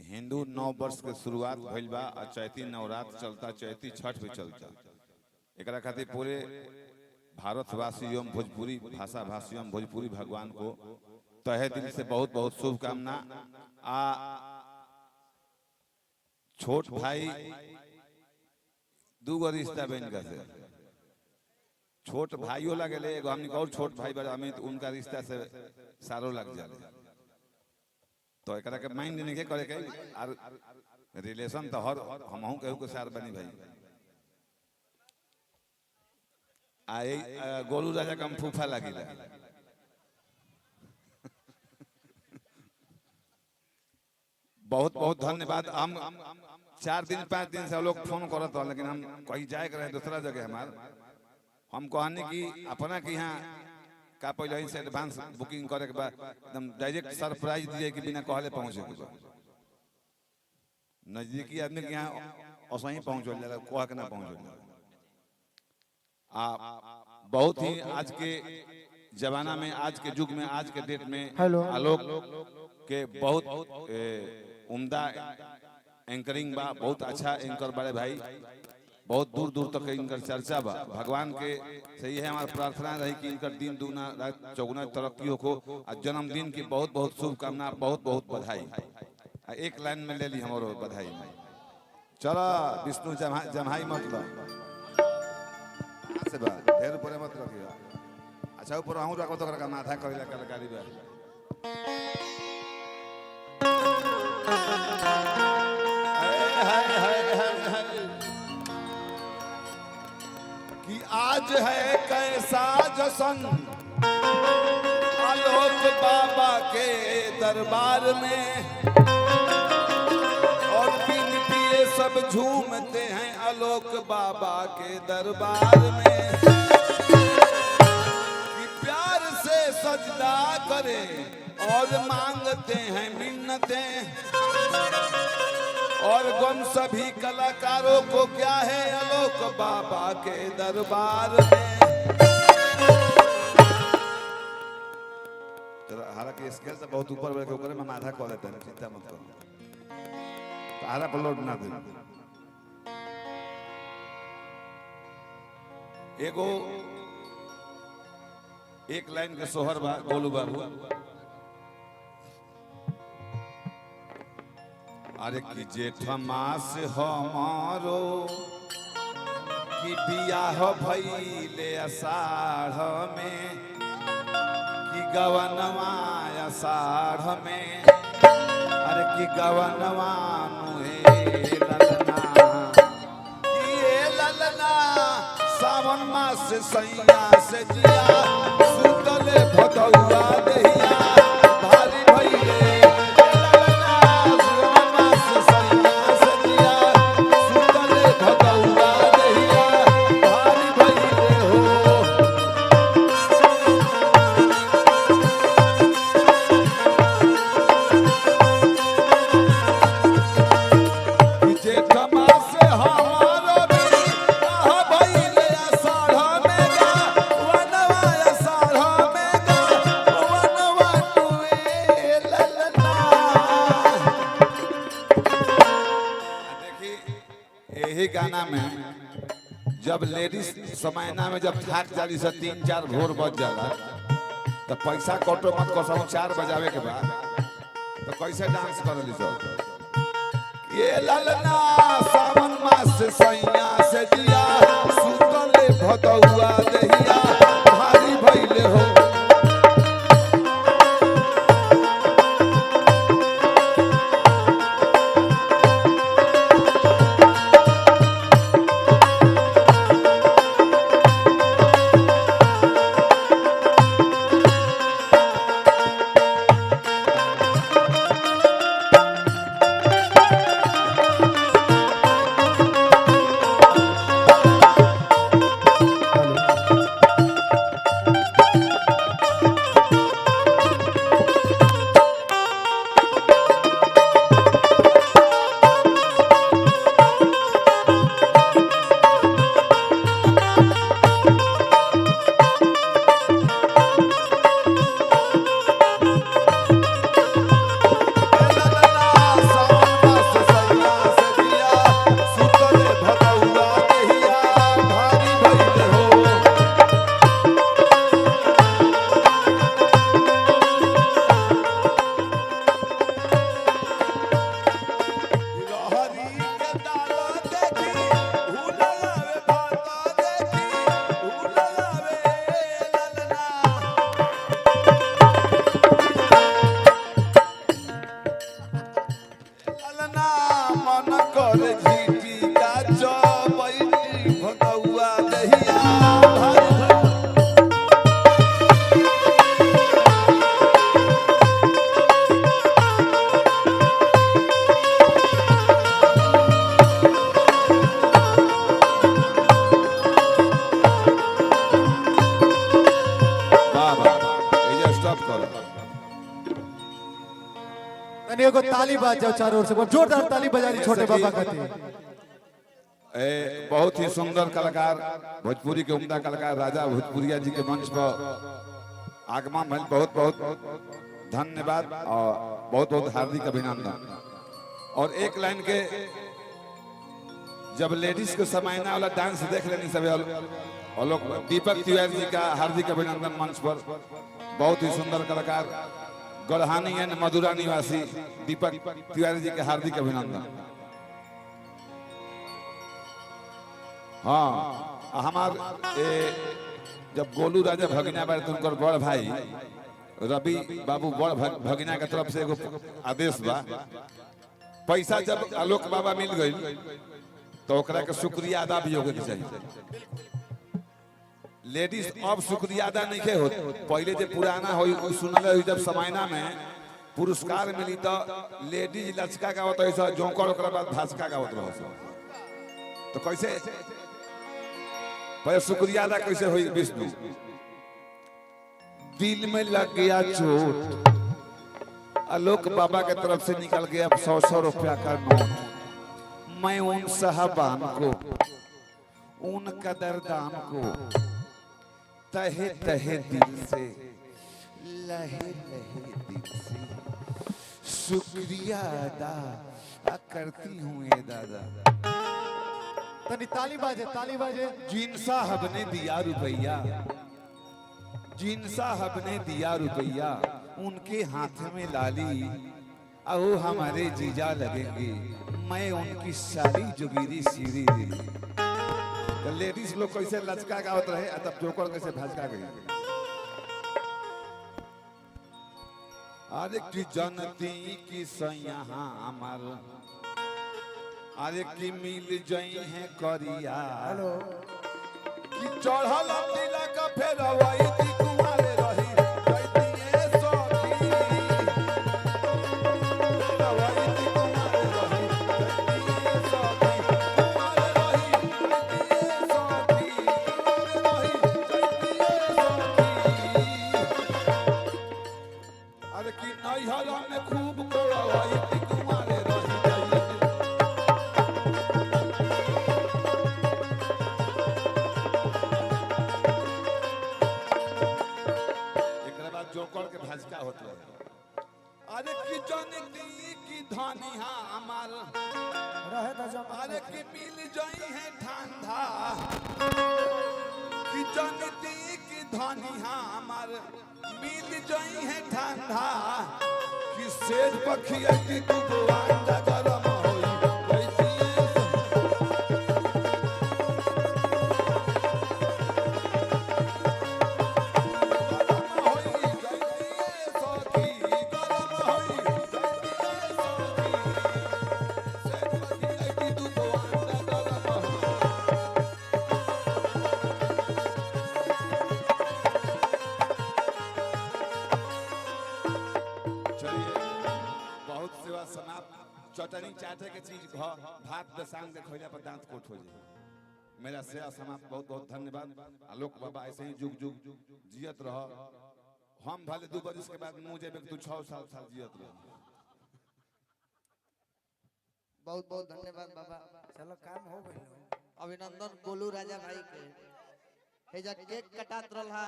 हिंदू नव वर्ष के शुरुआत भइल बा और चैती नवरात्र चलता, चैती छठ भी चलता। एकरा खातिर पूरे भारतवासी एवं भोजपुरी भाषा भाषी एवं भोजपुरी भगवान को तहे दिल से बहुत बहुत शुभकामना। आ छोट भाई दूगो रिश्ता बन गए, छोट भाइयों लगे एगो हमने और छोट भाई बड़ा हमें तो उनका रिश्ता से सारो लग जाए। तो एकरा के माइंड नहीं करे के और रिलेशन तो हर हमहू कहू के सार बनी भाई। आई गोलू राजा का हम फूफा लगिला। बहुत बहुत धन्यवाद। हम 4 दिन 5 दिन से लोग फोन करत हो, लेकिन हम कहीं जाए रहे दूसरा जगह हमार हम कहने की अपना के यहाँ का पहले से एडवांस बुकिंग करे के बाद एकदम डायरेक्ट सरप्राइज दिए कि बिना कहले पहुंचे के नजदीकी आदमी के यहाँ असही पहुंचल जाला, कह के ना पहुंचल। बहुत ही आज के जमाना में, आज के युग में, आज के डेट में आलोक के बहुत उम्दा एंकरिंग बा, बहुत अच्छा एंकर बड़े भाई, बहुत दूर दूर तक इनकर चर्चा बा। भगवान के से यह हमारी प्रार्थना रही कि इनकर दिन दूना रात चौगुना तरक्की हो और जन्मदिन की बहुत बहुत शुभकामना, बहुत बहुत बधाई। एक लाइन में ले ली हमारो बधाई। चलो विष्णु जमाई मत लो से बा ढेर ऊपर मत रखियो। अच्छा ऊपर आहू रखो तो का माथा करेला कलाकारी बा। कि आज है कैसा जश्न आलोक बाबा के दरबार में, और बिन पिए सब झूमते हैं आलोक बाबा के दरबार में। कि प्यार से सजदा करें और मांगते हैं मिन्नतें, और गम सभी कलाकारों को क्या है आलोक बाबा के दरबार में। हालांकि स्केल से बहुत ऊपर बढ़ के ऊपर में आधा कॉल लेते हैं, चिंता मत करो, तो आधा पर लोड ना दे। एगो एक लाइन के सोहर बा गोलू बाबू। अरे कि जेठ मास हमारो कि बियाह भइले आषाढ़ में, कि गवनवा आषाढ़ में, अरे कि गवनवा मुहे ललना, कि ये ललना सावन मास सैया से जिया सुतले भदौआ दहिया भारी भइले। गाना में जब लेडीज समयना में जब थाक जाली से 3-4 भोर बज जाला तो पैसा कटो मत कसौ 4 बजावे के बाद तो कैसे डांस करली सब। ये ललना सावन मास सैया से जिया सुतले भदौआ दहिया भारी भइले हो। तनिए को ताली बजाओ चारों ओर से जोरदार ताली बजा दी छोटे बाबा खातिर। बहुत ही सुंदर कलाकार भोजपुरी के उम्दा कलाकार राजा भोजपुरिया जी के मंच पर आगमन भइल, बहुत बहुत धन्यवाद और बहुत बहुत हार्दिक अभिनंदन। और एक लाइन के जब लेडीज को समायना वाला डांस देख लेनी सब लोग, दीपक तिवारी जी का हार्दिक अभिनंदन मंच पर। बहुत ही सुंदर कलाकार गढ़हानी एंड मधुरा निवासी दीपक तिवारी जी के हार्दिक अभिनंदन। हाँ हमार जब गोलू राजा भगिना बारे तो उनकर बड़ भाई रवि बाबू बड़ भगिना के तरफ से एगो आदेश बा, पैसा जब आलोक बाबा मिल गई तो ओकरा के शुक्रिया अदा भी होके चाहिए। लेडीज अब शुक्रिया अदा नहीं के होत, पहले जो पुराना हो सुनल हो जब समायना में पुरस्कार मिली तो लेडीज लचका का होता है जोकर ओकरा बाद भाजका का होता है, तो कैसे पहले शुक्रिया अदा कैसे हुई विष्णु? दिल में लग गया चोट, आलोक बाबा के तरफ से निकल गया 100 रुपया का नोट। मैं उन साहबान को, उन कदरदान को तहे तहे दिल से, लहे लहे दिल से शुक्रिया अदा करती हूँ ये दादा। तनी ताली बाजे, ताली बाजे। जिन साहब ने दिया रुपया, जिन साहब ने दिया रुपया, उनके हाथ में लाली, अहो हमारे जीजा लगेंगे, मैं उनकी सारी जुगीरी सीरी दी। तो लेडीज लोग कैसे लचका गावत रहे, तब जोकर कैसे भाजका गई। अरे की जनती की सैया हमार, अरे की मिल जई है करिया, हेलो कि चढ़ल तिलक फेर वही दी कुमारे रही, कैतिए सखी फेर वही दी कुमारे रही, कैतिए सखी कुमारे रही, कैतिए सखी कुमारे रही, कैतिए सखी। अरे कि नैहर में खूब कोड़वई दी कुमारे रही। जोकर के भाजका होता है। अरे की जनती की धनिया हमार रहे त जब, अरे की मिल जई है ठंडा, की जनती की धनिया हमार मिल जई है ठंडा, कि सेज पखिया की तू अंडा गरम होई चटनी चाटे के चीज भात दसांग के खोइला पर दांत कोट हो जाए। मेरा से समाप्त, बहुत बहुत धन्यवाद। आलोक बाबा ऐसे ही जुग जुग जियत रह, हम भले 2 बरिस के बाद मुंह जेबे तू 6 साल जियत रह। बहुत बहुत धन्यवाद बाबा। चलो काम हो गई। अभिनंदन गोलू राजा भाई के। हे जा केक कटात रहला